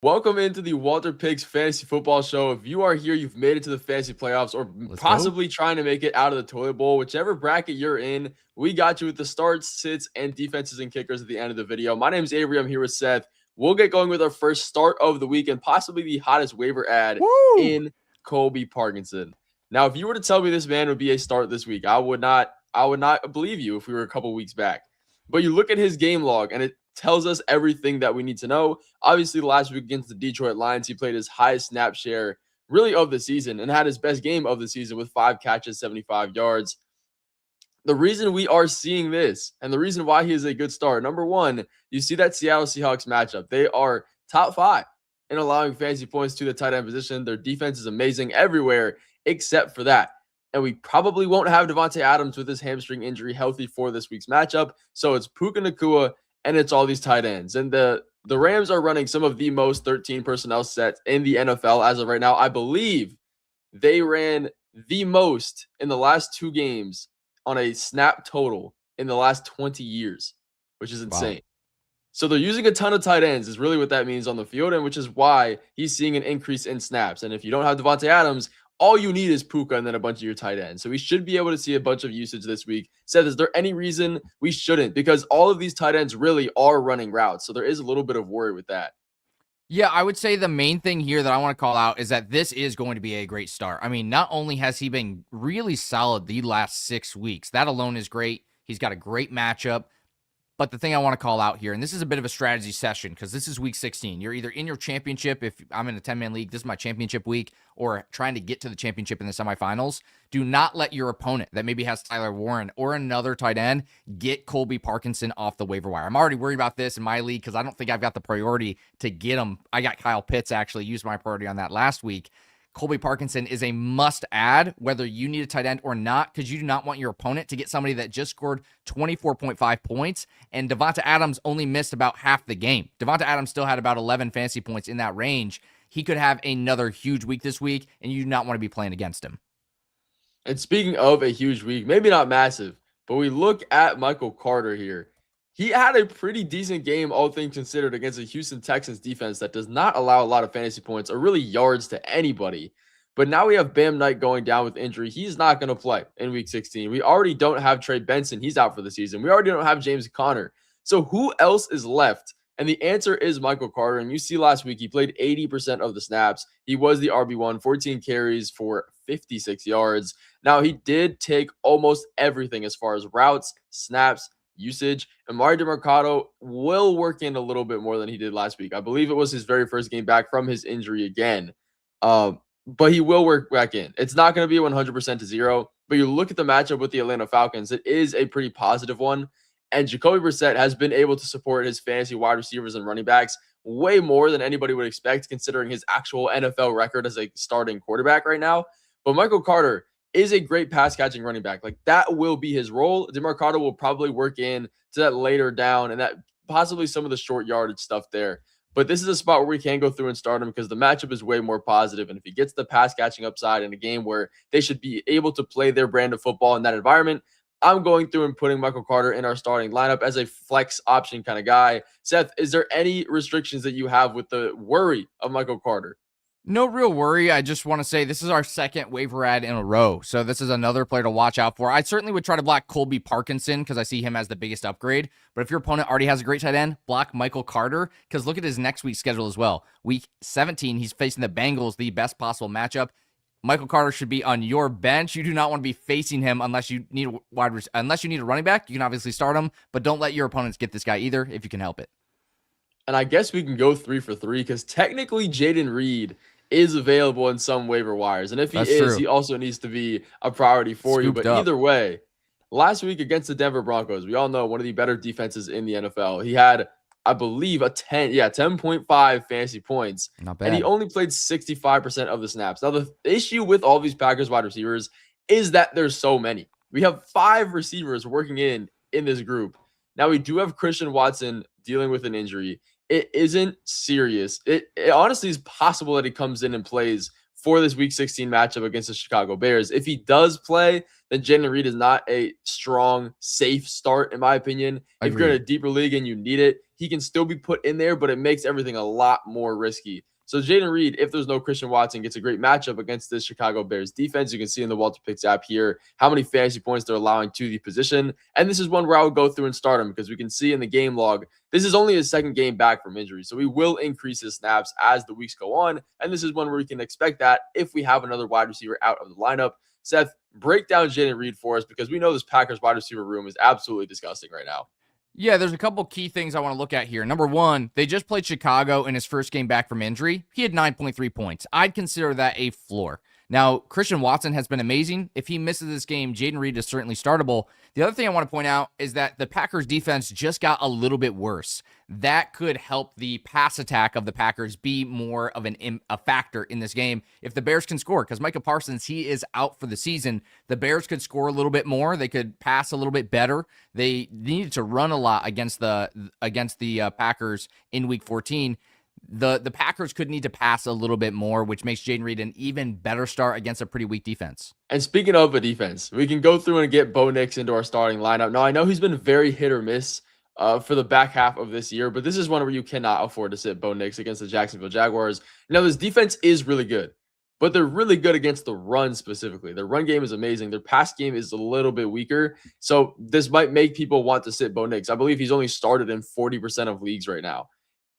Welcome into the WalterPicks Fantasy Football Show. If you are here, you've made it to the fantasy playoffs or Let's go. possibly trying to make it out of the toilet bowl, whichever bracket you're in, we got you with the starts, sits, and defenses and kickers at the end of the video. My name is Avery. I'm here with Seth. We'll get going with our first start of the week and possibly the hottest waiver ad Woo! in Colby Parkinson. Now, if you were to tell me this man would be a start this week, I would not believe you if we were a couple weeks back. But you look at his game log and it tells us everything that we need to know. Obviously, last week against the Detroit Lions, he played his highest snap share really of the season and had his best game of the season with 5 catches, 75 yards. The reason we are seeing this and the reason why he is a good start, number one, you see that Seattle Seahawks matchup. They are top 5 in allowing fantasy points to the tight end position. Their defense is amazing everywhere except for that. And we probably won't have Devontae Adams with his hamstring injury healthy for this week's matchup. So it's Puka Nacua and it's all these tight ends. And the Rams are running some of the most 13 personnel sets in the NFL as of right now. I believe they ran the most in the last 2 games on a snap total in the last 20 years, which is insane. Wow. So they're using a ton of tight ends is really what that means on the field, and which is why he's seeing an increase in snaps. And if you don't have Devontae Adams, all you need is Puka and then a bunch of your tight ends. So we should be able to see a bunch of usage this week. Seth, is there any reason we shouldn't? Because all of these tight ends really are running routes. So there is a little bit of worry with that. Yeah, I would say the main thing here that I want to call out is that this is going to be a great start. I mean, not only has he been really solid the last 6 weeks, that alone is great. He's got a great matchup. But the thing I want to call out here, and this is a bit of a strategy session because this is week 16. You're either in your championship, if I'm in a 10-man league, this is my championship week, or trying to get to the championship in the semifinals. Do not let your opponent that maybe has Tyler Warren or another tight end get Colby Parkinson off the waiver wire. I'm already worried about this in my league because I don't think I've got the priority to get him. I got Kyle Pitts actually, used my priority on that last week. Colby Parkinson is a must-add, whether you need a tight end or not, because you do not want your opponent to get somebody that just scored 24.5 points, and Devonta Adams only missed about half the game. Devonta Adams still had about 11 fantasy points in that range. He could have another huge week this week, and you do not want to be playing against him. And speaking of a huge week, maybe not massive, but we look at Michael Carter here. He had a pretty decent game, all things considered, against a Houston Texans defense that does not allow a lot of fantasy points or really yards to anybody. But now we have Bam Knight going down with injury. He's not going to play in week 16. We already don't have Trey Benson. He's out for the season. We already don't have James Conner. So who else is left? And the answer is Michael Carter. And you see last week, he played 80% of the snaps. He was the RB1, 14 carries for 56 yards. Now, he did take almost everything as far as routes, snaps, usage. Amari DeMarcado will work in a little bit more than he did last week. I believe it was his very first game back from his injury again. But he will work back in. It's not going to be 100% to 0, but you look at the matchup with the Atlanta Falcons, it is a pretty positive one. And Jacoby Brissett has been able to support his fantasy wide receivers and running backs way more than anybody would expect, considering his actual NFL record as a starting quarterback right now. But Michael Carter is a great pass catching running back. Like, that will be his role. DeMarcado will probably work in to that later down and that possibly some of the short yardage stuff there. But this is a spot where we can go through and start him because the matchup is way more positive. And if he gets the pass catching upside in a game where they should be able to play their brand of football in that environment, I'm going through and putting Michael Carter in our starting lineup as a flex option kind of guy. Seth, is there any restrictions that you have with the worry of Michael Carter? No real worry. I just want to say this is our second waiver ad in a row. So this is another player to watch out for. I certainly would try to block Colby Parkinson because I see him as the biggest upgrade. But if your opponent already has a great tight end, block Michael Carter because look at his next week's schedule as well. Week 17, he's facing the Bengals, the best possible matchup. Michael Carter should be on your bench. You do not want to be facing him unless you need a running back. You can obviously start him, but don't let your opponents get this guy either if you can help it. And I guess we can go 3 for 3 because technically Jaden Reed is available in some waiver wires. And if he That's is, true. he also needs to be a priority for you. Scooped But up. either way, last week against the Denver Broncos, we all know one of the better defenses in the NFL. He had, I believe, 10.5 fantasy points. Not And he bad. only played 65% of the snaps. Now, the issue with all these Packers wide receivers is that there's so many. We have 5 receivers working in this group. Now, we do have Christian Watson dealing with an injury. It isn't serious. It honestly is possible that he comes in and plays for this Week 16 matchup against the Chicago Bears. If he does play, then Jaden Reed is not a strong, safe start, in my opinion. If you're in a deeper league and you need it, he can still be put in there, but it makes everything a lot more risky. So Jaden Reed, if there's no Christian Watson, gets a great matchup against this Chicago Bears defense. You can see in the WalterPicks app here how many fantasy points they're allowing to the position. And this is one where I would go through and start him because we can see in the game log, this is only his second game back from injury. So we will increase his snaps as the weeks go on. And this is one where we can expect that if we have another wide receiver out of the lineup. Seth, break down Jaden Reed for us because we know this Packers wide receiver room is absolutely disgusting right now. Yeah, there's a couple key things I want to look at here. Number one, they just played Chicago in his first game back from injury. He had 9.3 points. I'd consider that a floor. Now, Christian Watson has been amazing. If he misses this game, Jaden Reed is certainly startable. The other thing I want to point out is that the Packers defense just got a little bit worse. That could help the pass attack of the Packers be more of a factor in this game if the Bears can score, because Micah Parsons, he is out for the season. The Bears could score a little bit more. They could pass a little bit better. They needed to run a lot against the Packers in Week 14. The Packers could need to pass a little bit more, which makes Jaden Reed an even better start against a pretty weak defense. And speaking of a defense, we can go through and get Bo Nix into our starting lineup. Now, I know he's been very hit or miss for the back half of this year, but this is one where you cannot afford to sit Bo Nix against the Jacksonville Jaguars. Now, this defense is really good, but they're really good against the run specifically. Their run game is amazing. Their pass game is a little bit weaker. So this might make people want to sit Bo Nix. I believe he's only started in 40% of leagues right now.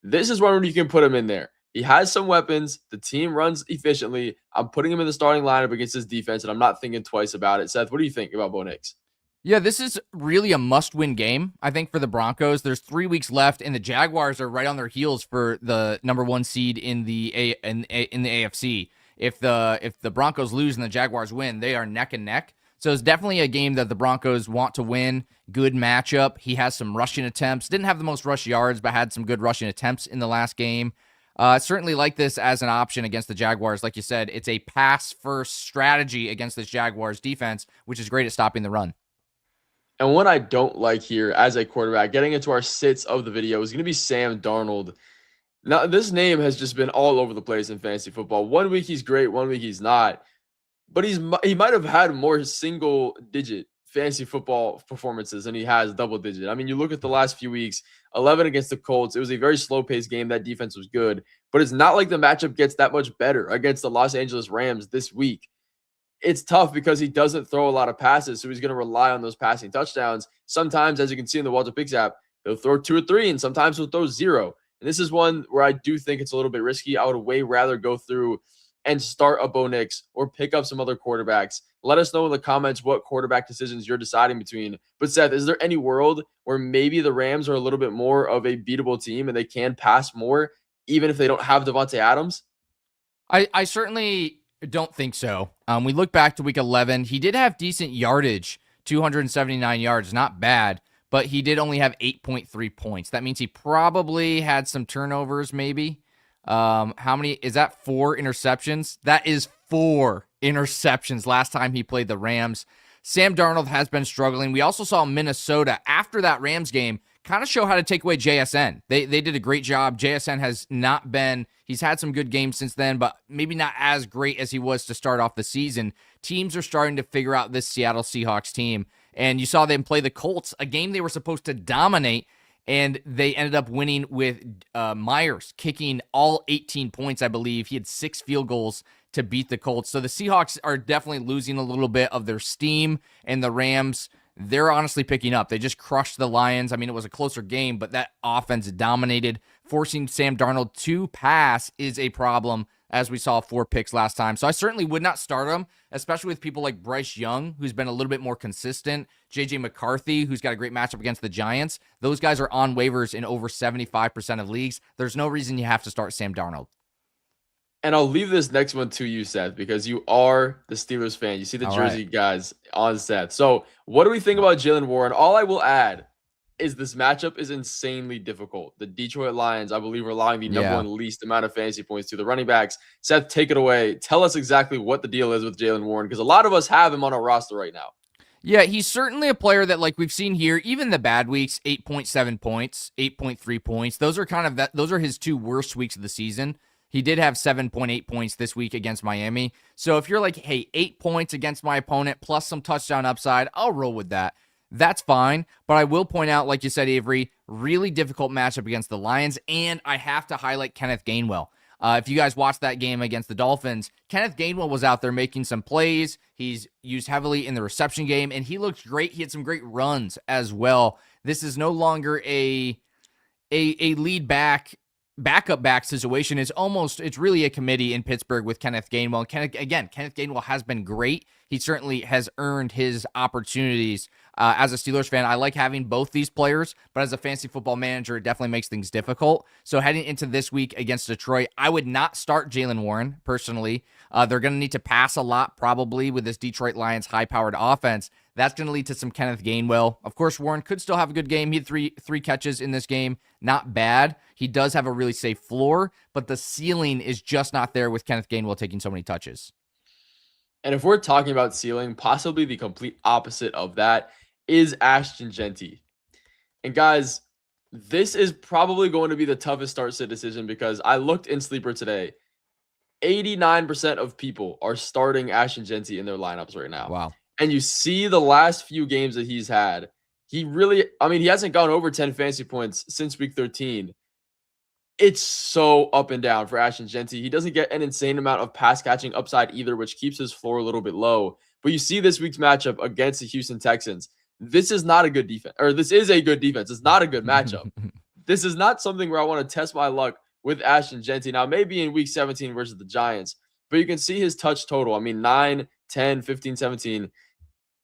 This is one where you can put him in there. He has some weapons. The team runs efficiently. I'm putting him in the starting lineup against his defense, and I'm not thinking twice about it. Seth, what do you think about Bo Nix? Yeah, this is really a must-win game, I think, for the Broncos. There's 3 weeks left, and the Jaguars are right on their heels for the number 1 seed in the AFC. If the Broncos lose and the Jaguars win, they are neck and neck. So it's definitely a game that the Broncos want to win. Good matchup. He has some rushing attempts. Didn't have the most rush yards, but had some good rushing attempts in the last game. Certainly like this as an option against the Jaguars. Like you said, it's a pass-first strategy against this Jaguars defense, which is great at stopping the run. And what I don't like here as a quarterback, getting into our sits of the video, is going to be Sam Darnold. Now, this name has just been all over the place in fantasy football. 1 week he's great, 1 week he's not. But he might have had more single-digit fantasy football performances than he has double-digit. I mean, you look at the last few weeks, 11 against the Colts. It was a very slow-paced game. That defense was good. But it's not like the matchup gets that much better against the Los Angeles Rams this week. It's tough because he doesn't throw a lot of passes, so he's going to rely on those passing touchdowns. Sometimes, as you can see in the WalterPicks app, he'll throw 2 or 3, and sometimes he'll throw 0. And this is one where I do think it's a little bit risky. I would way rather go through and start a Bo Nix or pick up some other quarterbacks. Let us know in the comments what quarterback decisions you're deciding between. But Seth, is there any world where maybe the Rams are a little bit more of a beatable team and they can pass more, even if they don't have Devontae Adams? I certainly don't think so. We look back to week 11. He did have decent yardage, 279 yards, not bad, but he did only have 8.3 points. That means he probably had some turnovers maybe. How many is that? 4 interceptions. That is 4 interceptions last time he played the Rams. Sam Darnold has been struggling. We also saw Minnesota after that Rams game kind of show how to take away JSN. They did a great job. JSN has not been, he's had some good games since then, but maybe not as great as he was to start off the season. Teams are starting to figure out this Seattle Seahawks team. And you saw them play the Colts, a game they were supposed to dominate, and they ended up winning with Myers kicking all 18 points, I believe. He had 6 field goals to beat the Colts. So the Seahawks are definitely losing a little bit of their steam, and the Rams, they're honestly picking up. They just crushed the Lions. I mean, it was a closer game, but that offense dominated. Forcing Sam Darnold to pass is a problem, as we saw 4 picks last time. So I certainly would not start him, especially with people like Bryce Young, who's been a little bit more consistent, J.J. McCarthy, who's got a great matchup against the Giants. Those guys are on waivers in over 75% of leagues. There's no reason you have to start Sam Darnold. And I'll leave this next one to you, Seth, because you are the Steelers fan. You see the jersey guys on Seth. So what do we think about Jaylen Warren? All I will add is this matchup is insanely difficult. The Detroit Lions, I believe, are allowing the number 1 least amount of fantasy points to the running backs. Seth, take it away. Tell us exactly what the deal is with Jaylen Warren, because a lot of us have him on our roster right now. Yeah, he's certainly a player that, like we've seen here, even the bad weeks, 8.7 points, 8.3 points. Those are his 2 worst weeks of the season. He did have 7.8 points this week against Miami. So if you're like, hey, 8 points against my opponent plus some touchdown upside, I'll roll with that. That's fine. But I will point out, like you said, Avery, Really difficult matchup against the Lions. And I have to highlight Kenneth Gainwell. If you guys watched that game against the Dolphins, Kenneth Gainwell was out there making some plays. He's used heavily in the reception game, and he looked great. He had some great runs as well. This is no longer a lead backup back situation. It's really a committee in Pittsburgh with Kenneth Gainwell. Kenneth Gainwell has been great. He certainly has earned his opportunities. As a Steelers fan, I like having both these players, but as a fantasy football manager, it definitely makes things difficult. So heading into this week against Detroit, I would not start Jaylen Warren, personally. They're going to need to pass a lot, probably, with this Detroit Lions high-powered offense. That's going to lead to some Kenneth Gainwell. Of course, Warren could still have a good game. He had three catches in this game. Not bad. He does have a really safe floor, but the ceiling is just not there with Kenneth Gainwell taking so many touches. And if we're talking about ceiling, possibly the complete opposite of that is Ashton Jeanty. And guys, this is probably going to be the toughest start-sit decision because I looked in Sleeper today. 89% of people are starting Ashton Jeanty in their lineups right now. Wow. And you see the last few games that he's had. He hasn't gone over 10 fantasy points since week 13. It's so up and down for Ashton Jeanty. He doesn't get an insane amount of pass catching upside either, which keeps his floor a little bit low. But you see this week's matchup against the Houston Texans. This is not a good defense, or this is a good defense. It's not a good matchup. This is not something where I want to test my luck with Ashton Jeanty. Now, maybe in week 17 versus the Giants, but you can see his touch total. 9, 10, 15, 17.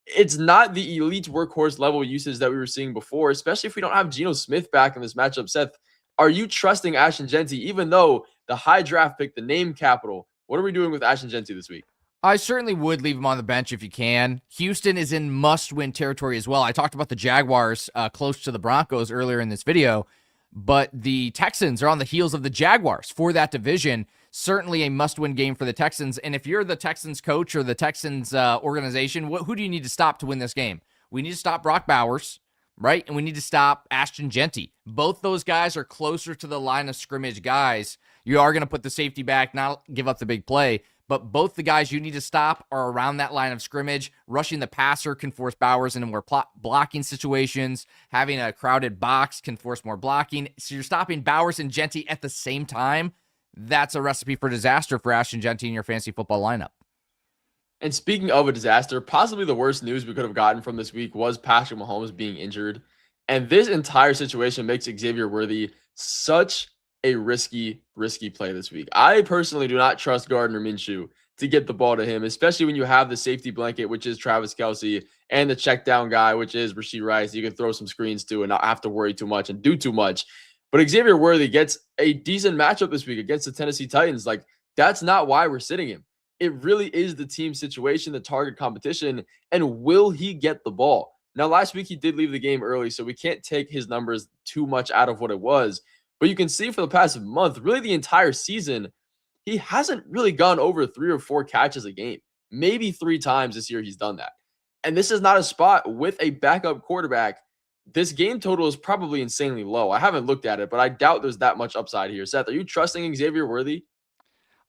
It's not the elite workhorse level usage that we were seeing before, especially if we don't have Geno Smith back in this matchup. Seth, are you trusting Ashton Jeanty, even though the high draft pick, the name capital? What are we doing with Ashton Jeanty this week? I certainly would leave him on the bench if you can. Houston is in must-win territory as well. I talked about the Jaguars close to the Broncos earlier in this video, but the Texans are on the heels of the Jaguars for that division. Certainly a must-win game for the Texans. And if you're the Texans coach or the Texans organization, who do you need to stop to win this game? We need to stop Brock Bowers, right? And we need to stop Ashton Jeanty. Both those guys are closer to the line of scrimmage guys. You are going to put the safety back, not give up the big play. But both the guys you need to stop are around that line of scrimmage. Rushing the passer can force Bowers into more blocking situations. Having a crowded box can force more blocking. So you're stopping Bowers and Jeanty at the same time. That's a recipe for disaster for Ashton Jeanty in your fantasy football lineup. And speaking of a disaster, possibly the worst news we could have gotten from this week was Patrick Mahomes being injured. And this entire situation makes Xavier Worthy such a risky play this week. I personally do not trust Gardner Minshew to get the ball to him, especially when you have the safety blanket, which is Travis Kelce, and the check down guy, which is Rashee Rice. You can throw some screens to and not have to worry too much and do too much. But Xavier Worthy gets a decent matchup this week against the Tennessee Titans. Like, that's not why we're sitting him. It really is the team situation, the target competition, and will he get the ball? Now, last week he did leave the game early, so we can't take his numbers too much out of what it was. But you can see for the past month, really the entire season, he hasn't really gone over 3 or 4 catches a game. Maybe 3 times this year he's done that. And this is not a spot with a backup quarterback. This game total is probably insanely low. I haven't looked at it, but I doubt there's that much upside here. Seth, are you trusting Xavier Worthy?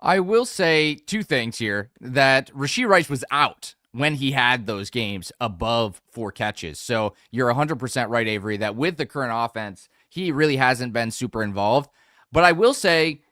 I will say 2 things here. That Rashee Rice was out when he had those games above 4 catches. So you're 100% right, Avery, that with the current offense, he really hasn't been super involved. But I will say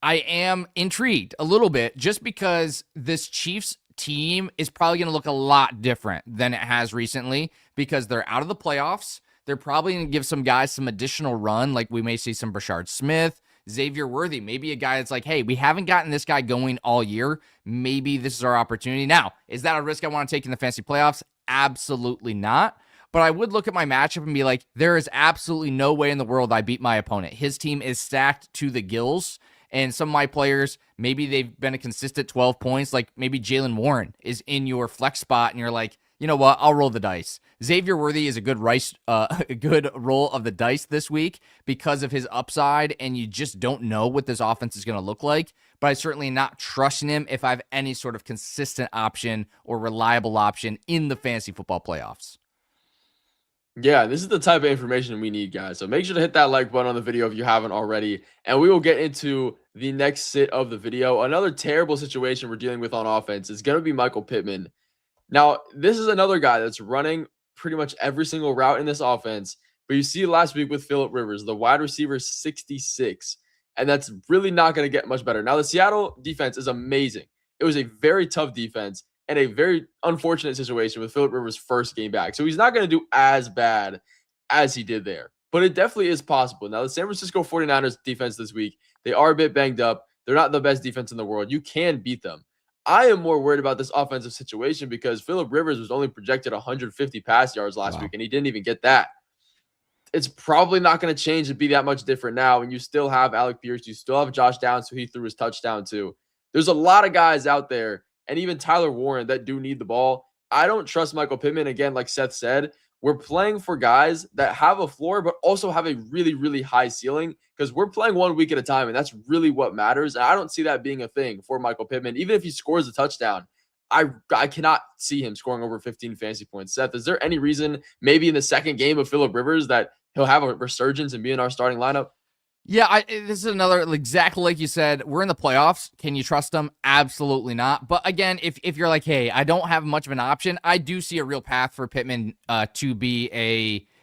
I am intrigued a little bit just because this Chiefs team is probably going to look a lot different than it has recently because they're out of the playoffs. They're probably going to give some guys some additional run, like we may see some Brashard Smith, Xavier Worthy, maybe a guy that's like, hey, we haven't gotten this guy going all year. Maybe this is our opportunity. Now, is that a risk I want to take in the fantasy playoffs? Absolutely not. But I would look at my matchup and be like, there is absolutely no way in the world I beat my opponent. His team is stacked to the gills. And some of my players, maybe they've been a consistent 12 points. Like maybe Jaylen Warren is in your flex spot and you're like, you know what? I'll roll the dice. Xavier Worthy is a good roll of the dice this week because of his upside, and you just don't know what this offense is going to look like. But I certainly am not trusting him if I have any sort of consistent option or reliable option in the fantasy football playoffs. Yeah, this is the type of information we need, guys. So make sure to hit that like button on the video if you haven't already. And we will get into the next sit of the video. Another terrible situation we're dealing with on offense is going to be Michael Pittman. Now, this is another guy that's running pretty much every single route in this offense, but But you see last week with Phillip Rivers, the wide receiver 66, and that's really not going to get much better. Now, the Seattle defense is amazing. It was a very tough defense and a very unfortunate situation with Phillip Rivers' first game back. So he's not going to do as bad as he did there. But it definitely is possible. Now, the San Francisco 49ers defense this week, they are a bit banged up. They're not the best defense in the world. You can beat them. I am more worried about this offensive situation because Phillip Rivers was only projected 150 pass yards last week, and he didn't even get that. It's probably not going to change and be that much different now. And you still have Alec Pierce. You still have Josh Downs, who he threw his touchdown to. There's a lot of guys out there, and even Tyler Warren, that do need the ball. I don't trust Michael Pittman. Again, like Seth said, we're playing for guys that have a floor, but also have a really, really high ceiling because we're playing 1 week at a time, and that's really what matters. And I don't see that being a thing for Michael Pittman. Even if he scores a touchdown, I cannot see him scoring over 15 fantasy points. Seth, is there any reason maybe in the second game of Phillip Rivers that he'll have a resurgence and be in our starting lineup? Yeah, this is another, exactly like you said, we're in the playoffs. Can you trust them? Absolutely not. But again, if you're like, hey, I don't have much of an option, I do see a real path for Pittman to be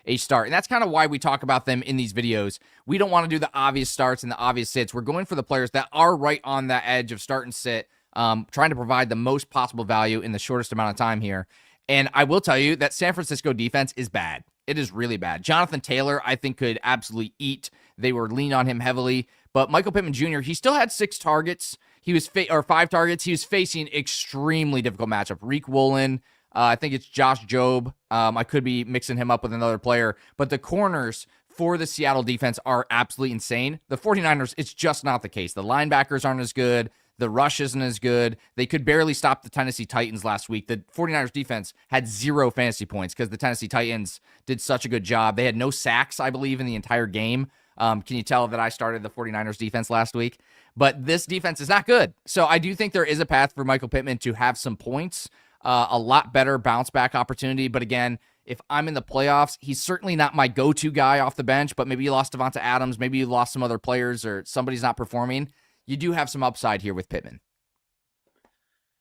a start. And that's kind of why we talk about them in these videos. We don't want to do the obvious starts and the obvious sits. We're going for the players that are right on that edge of start and sit, trying to provide the most possible value in the shortest amount of time here. And I will tell you that San Francisco defense is bad. It is really bad. Jonathan Taylor, I think, could absolutely eat. They were leaning on him heavily. But Michael Pittman Jr., he still had 6 targets. He was 5 targets. He was facing extremely difficult matchup. Reek Woolen, I think it's Josh Jobe. I could be mixing him up with another player. But the corners for the Seattle defense are absolutely insane. The 49ers, it's just not the case. The linebackers aren't as good. The rush isn't as good. They could barely stop the Tennessee Titans last week. The 49ers defense had 0 fantasy points because the Tennessee Titans did such a good job. They had no sacks, I believe, in the entire game. Can you tell that I started the 49ers defense last week? But this defense is not good. So I do think there is a path for Michael Pittman to have some points, a lot better bounce back opportunity. But again, if I'm in the playoffs, he's certainly not my go-to guy off the bench, but maybe you lost Devonta Adams, maybe you lost some other players or somebody's not performing. You do have some upside here with Pittman.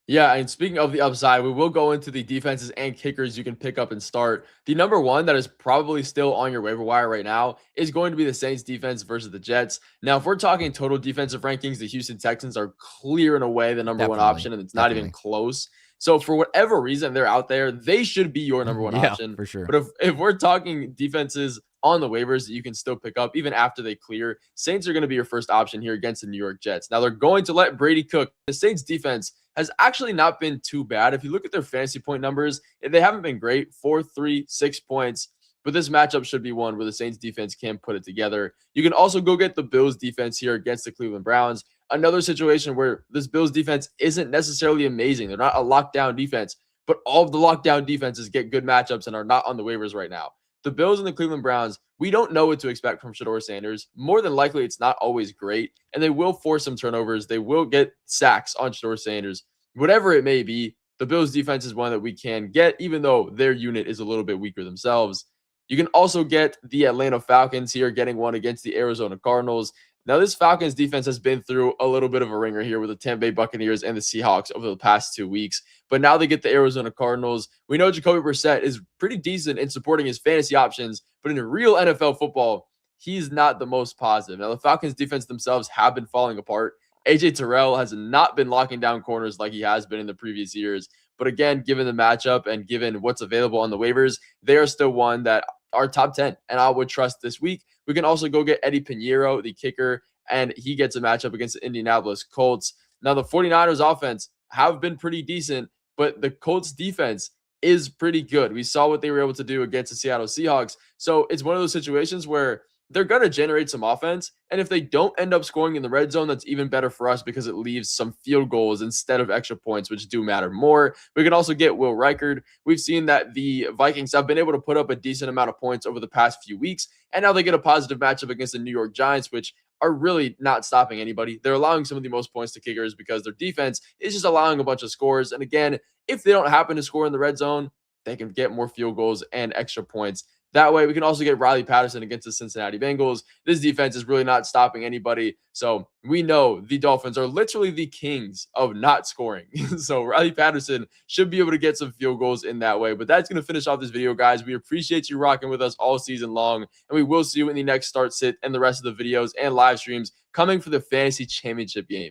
Yeah, and speaking of the upside, we will go into the defenses and kickers you can pick up and start. The number one that is probably still on your waiver wire right now is going to be the Saints defense versus the Jets. Now, if we're talking total defensive rankings, the Houston Texans are clear and away the number one option, and it's not even close. So for whatever reason they're out there, they should be your number one option. For sure. But if we're talking defenses on the waivers that you can still pick up even after they clear, Saints are going to be your first option here against the New York Jets. Now they're going to let Brady cook. The Saints defense has actually not been too bad. If you look at their fantasy point numbers, they haven't been great. 4, 3, 6 points. But this matchup should be one where the Saints defense can put it together. You can also go get the Bills defense here against the Cleveland Browns. Another situation where this Bills defense isn't necessarily amazing. They're not a lockdown defense, but all of the lockdown defenses get good matchups and are not on the waivers right now. The Bills and the Cleveland Browns, we don't know what to expect from Shedeur Sanders. More than likely, it's not always great, and they will force some turnovers. They will get sacks on Shedeur Sanders. Whatever it may be, the Bills defense is one that we can get, even though their unit is a little bit weaker themselves. You can also get the Atlanta Falcons here, getting one against the Arizona Cardinals. Now, this Falcons defense has been through a little bit of a ringer here with the Tampa Bay Buccaneers and the Seahawks over the past 2 weeks. But now they get the Arizona Cardinals. We know Jacoby Brissett is pretty decent in supporting his fantasy options, but in real NFL football, he's not the most positive. Now, the Falcons defense themselves have been falling apart. AJ Terrell has not been locking down corners like he has been in the previous years. But again, given the matchup and given what's available on the waivers, they are still one that are top 10, and I would trust this week. We can also go get Eddie Pinheiro, the kicker, and he gets a matchup against the Indianapolis Colts. Now, the 49ers offense have been pretty decent, but the Colts defense is pretty good. We saw what they were able to do against the Seattle Seahawks. So it's one of those situations where they're going to generate some offense. And if they don't end up scoring in the red zone, that's even better for us because it leaves some field goals instead of extra points, which do matter more. We can also get Will Reichard. We've seen that the Vikings have been able to put up a decent amount of points over the past few weeks. And now they get a positive matchup against the New York Giants, which are really not stopping anybody. They're allowing some of the most points to kickers because their defense is just allowing a bunch of scores. And again, if they don't happen to score in the red zone, they can get more field goals and extra points That way, we can also get Riley Patterson against the Cincinnati Bengals. This defense is really not stopping anybody. So we know the Dolphins are literally the kings of not scoring. So Riley Patterson should be able to get some field goals in that way. But that's going to finish off this video, guys. We appreciate you rocking with us all season long. And we will see you in the next start sit and the rest of the videos and live streams coming for the fantasy championship game.